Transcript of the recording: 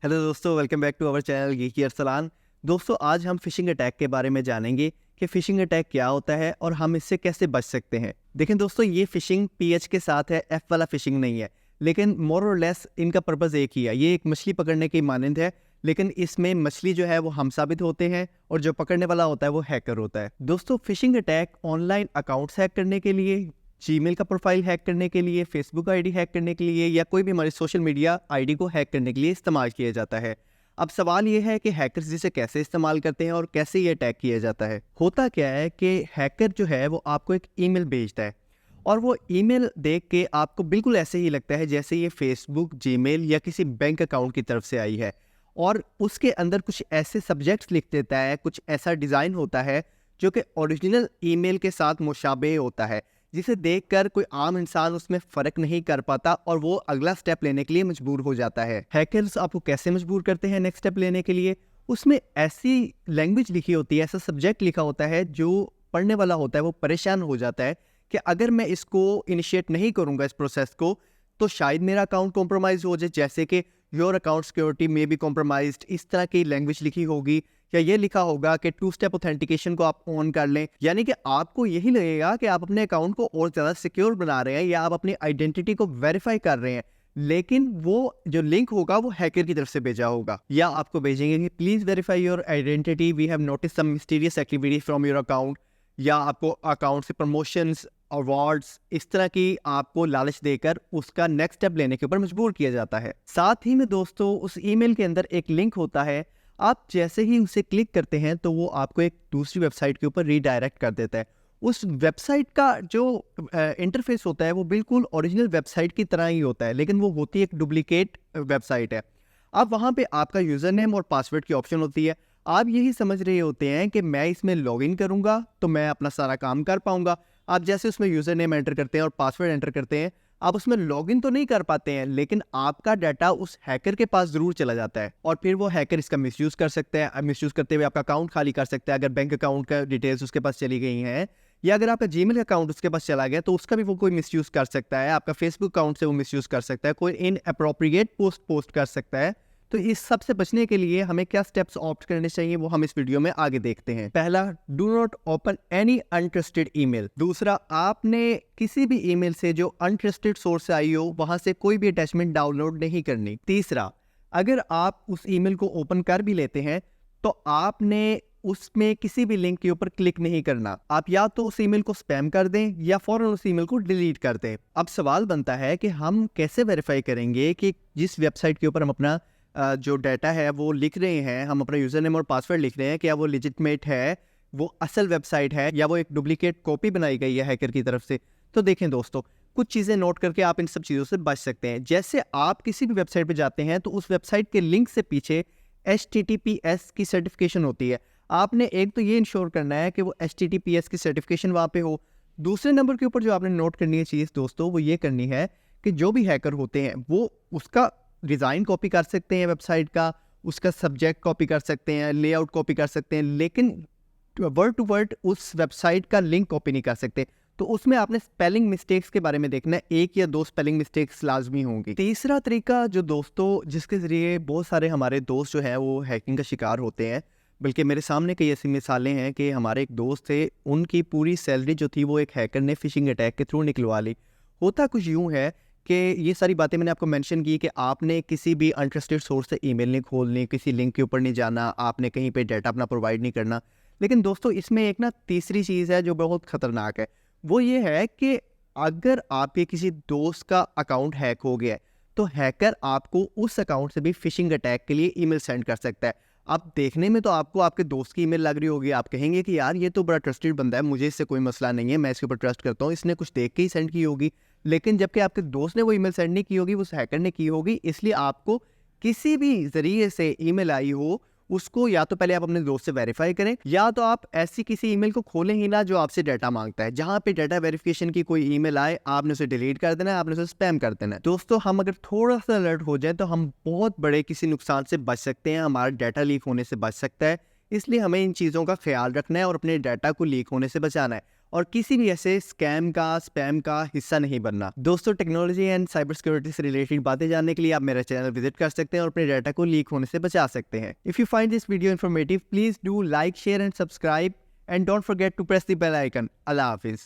Hello दोस्तों, welcome back to our channel Geeky Arsalan. दोस्तों, आज हम फिशिंग अटैक के बारे में जानेंगे कि फिशिंग अटैक क्या होता है और हम इससे कैसे बच सकते हैं। देखें दोस्तों, ये फिशिंग पीएच के साथ है, एफ वाला फिशिंग नहीं है। लेकिन मोर और लेस इनका पर्पज़ एक ही है। ये एक मछली पकड़ने की मानंद है, लेकिन इसमें मछली जो है वो हम साबित होते हैं और जो पकड़ने वाला होता है वो हैकर होता है। दोस्तों, phishing attack online accounts hack करने के लिए, जीमेल का प्रोफाइल हैक करने के लिए, फेसबुक आईडी हैक करने के लिए या कोई भी हमारी सोशल मीडिया आईडी को हैक करने के लिए इस्तेमाल किया जाता है। अब सवाल ये है कि हैकर्स जिसे कैसे इस्तेमाल करते हैं और कैसे ये अटैक किया जाता है। होता क्या है कि हैकर जो है वो आपको एक ईमेल भेजता है और वो ईमेल देख के आपको बिल्कुल ऐसे ही लगता है जैसे ये फेसबुक, जीमेल या किसी बैंक अकाउंट की तरफ से आई है, और उसके अंदर कुछ ऐसे सब्जेक्ट्स लिख देता है, कुछ ऐसा डिज़ाइन होता है जो कि ओरिजिनल ईमेल के साथ मुशाबे होता है, जिसे देखकर कोई आम इंसान उसमें फ़र्क नहीं कर पाता और वो अगला स्टेप लेने के लिए मजबूर हो जाता है। हैकर्स आपको कैसे मजबूर करते हैं नेक्स्ट स्टेप लेने के लिए? उसमें ऐसी लैंग्वेज लिखी होती है, ऐसा सब्जेक्ट लिखा होता है जो पढ़ने वाला होता है वो परेशान हो जाता है कि अगर मैं इसको इनिशिएट नहीं करूँगा इस प्रोसेस को, तो शायद मेरा अकाउंट कॉम्प्रोमाइज़ हो जाए, जैसे कि योर अकाउंट सिक्योरिटी में बी कॉम्प्रोमाइज्ड, इस तरह की लैंग्वेज लिखी होगी। या ये लिखा होगा कि 2 स्टेप ऑथेंटिकेशन को आप ऑन कर लें, यानी कि आपको यही लगेगा कि आप अपने अकाउंट को और ज़्यादा सिक्योर बना रहे हैं या आप अपनी आइडेंटिटी को वेरीफाई कर रहे हैं, लेकिन वो जो लिंक होगा वो हैकर की तरफ से भेजा होगा। या आपको भेजेंगे कि please verify your identity, we have notice some mysterious activity from your account, या आपको अकाउंट से प्रमोशंस, अवार्ड्स, इस तरह की आपको लालच देकर उसका नेक्स्ट स्टेप लेने के ऊपर मजबूर किया जाता है। साथ ही में दोस्तों, उस ईमेल के अंदर एक लिंक होता है, आप जैसे ही उसे क्लिक करते हैं तो वो आपको एक दूसरी वेबसाइट के ऊपर रीडायरेक्ट कर देता है। उस वेबसाइट का जो इंटरफेस होता है वो बिल्कुल ओरिजिनल वेबसाइट की तरह ही होता है, लेकिन वो होती है एक डुप्लीकेट वेबसाइट है। अब वहाँ पे आपका यूज़र नेम और पासवर्ड की ऑप्शन होती है। आप यही समझ रहे होते हैं कि मैं इसमें लॉगिन करूँगा तो मैं अपना सारा काम कर पाऊँगा। आप जैसे उसमें यूज़र नेम एंटर करते हैं और पासवर्ड एंटर करते हैं, आप उसमें लॉगिन तो नहीं कर पाते हैं, लेकिन आपका डाटा उस हैकर के पास ज़रूर चला जाता है और फिर वो हैकर इसका मिसयूज़ कर सकता है। मिसयूज़ करते हुए आपका अकाउंट खाली कर सकता है, अगर बैंक अकाउंट का डिटेल्स उसके पास चली गई हैं, या अगर आपका जीमेल अकाउंट उसके पास चला गया तो उसका भी वो कोई मिसयूज़ कर सकता है। आपका फेसबुक अकाउंट से वो मिसयूज़ कर सकता है, कोई इनएप्रोप्रिएट पोस्ट कर सकता है। तो इस सब से बचने के लिए हमें क्या स्टेप्स ऑप्ट करने चाहिए वो हम इस वीडियो में आगे देखते हैं। पहला, do not open any untrusted email. दूसरा, आपने किसी भी ईमेल से जो अनट्रस्टेड सोर्स से आई हो वहां से कोई भी अटैचमेंट डाउनलोड नहीं करनी। तीसरा, अगर आप उस ईमेल को ओपन कर भी लेते हैं तो आपने उसमें किसी भी लिंक के ऊपर क्लिक नहीं करना। आप या तो उस ईमेल को स्पैम कर दें या फौरन उस ईमेल को डिलीट कर दें। अब सवाल बनता है कि हम कैसे वेरीफाई करेंगे कि जिस वेबसाइट के ऊपर हम अपना जो डाटा है वो लिख रहे हैं, हम अपना यूज़र नेम और पासवर्ड लिख रहे हैं, क्या वो लेजिटिमेट है, वो असल वेबसाइट है या वो एक डुप्लीकेट कॉपी बनाई गई है हैकर की तरफ से। तो देखें दोस्तों, कुछ चीज़ें नोट करके आप इन सब चीज़ों से बच सकते हैं। जैसे आप किसी भी वेबसाइट पे जाते हैं तो उस वेबसाइट के लिंक से पीछे HTTPS की सर्टिफिकेशन होती है। आपने एक तो ये इंश्योर करना है कि वो HTTPS की सर्टिफिकेशन वहाँ पे हो। दूसरे नंबर के ऊपर जो आपने नोट करनी है चीज़ दोस्तों, वो ये करनी है कि जो भी हैकर होते हैं वो उसका डिज़ाइन कॉपी कर सकते हैं वेबसाइट का, उसका सब्जेक्ट कॉपी कर सकते हैं, लेआउट कॉपी कर सकते हैं, लेकिन वर्ड टू वर्ड उस वेबसाइट का लिंक कॉपी नहीं कर सकते। तो उसमें आपने स्पेलिंग मिस्टेक्स के बारे में देखना है, 1 या 2 स्पेलिंग मिस्टेक्स लाजमी होंगी। तीसरा तरीका जो दोस्तों, जिसके ज़रिए बहुत सारे हमारे दोस्त जो हैं वो हैकिंग का शिकार होते हैं, बल्कि मेरे सामने कई ऐसी मिसालें हैं कि हमारे एक दोस्त थे, उनकी पूरी सैलरी जो थी वो एक हैकर ने फिशिंग अटैक के थ्रू निकलवा ली। होता कुछ यूँ है कि ये सारी बातें मैंने आपको मेंशन की कि आपने किसी भी अनट्रस्टेड सोर्स से ईमेल नहीं खोलनी, किसी लिंक के ऊपर नहीं जाना, आपने कहीं पे डाटा अपना प्रोवाइड नहीं करना। लेकिन दोस्तों, इसमें एक ना तीसरी चीज़ है जो बहुत ख़तरनाक है। वो ये है कि अगर आपके किसी दोस्त का अकाउंट हैक हो गया है तो हैकर आपको उस अकाउंट से भी फिशिंग अटैक के लिए ईमेल सेंड कर सकता है। अब देखने में तो आपको आपके दोस्त की ईमेल लग रही होगी, आप कहेंगे कि यार ये तो बड़ा ट्रस्टेड बंदा है, मुझे इससे कोई मसला नहीं है, मैं इसके ऊपर ट्रस्ट करता हूँ, इसने कुछ देख के ही सेंड की होगी। लेकिन जबकि आपके दोस्त ने वो ईमेल सेंड नहीं की होगी, उस हैकर ने की होगी। इसलिए आपको किसी भी ज़रिए से ईमेल आई हो, उसको या तो पहले आप अपने दोस्त से वेरीफाई करें, या तो आप ऐसी किसी ईमेल को खोलें ही ना जो आपसे डाटा मांगता है। जहां पे डाटा वेरिफिकेशन की कोई ईमेल आए, आपने उसे डिलीट कर देना है, आपने उसे स्पैम कर देना है। दोस्तों, हम अगर थोड़ा सा अलर्ट हो जाए तो हम बहुत बड़े किसी नुकसान से बच सकते हैं, हमारा डाटा लीक होने से बच सकता है। इसलिए हमें इन चीज़ों का ख्याल रखना है और अपने डाटा को लीक होने से बचाना है। और किसी भी ऐसे स्कैम का, स्पैम का हिस्सा नहीं बनना। दोस्तों, टेक्नोलॉजी एंड साइबर सिक्योरिटी से रिलेटेड बातें जानने के लिए आप मेरा चैनल विजिट कर सकते हैं और अपने डाटा को लीक होने से बचा सकते हैं। If you find this video informative, please do like, share and subscribe, and don't forget to press the bell icon. Allah Hafiz.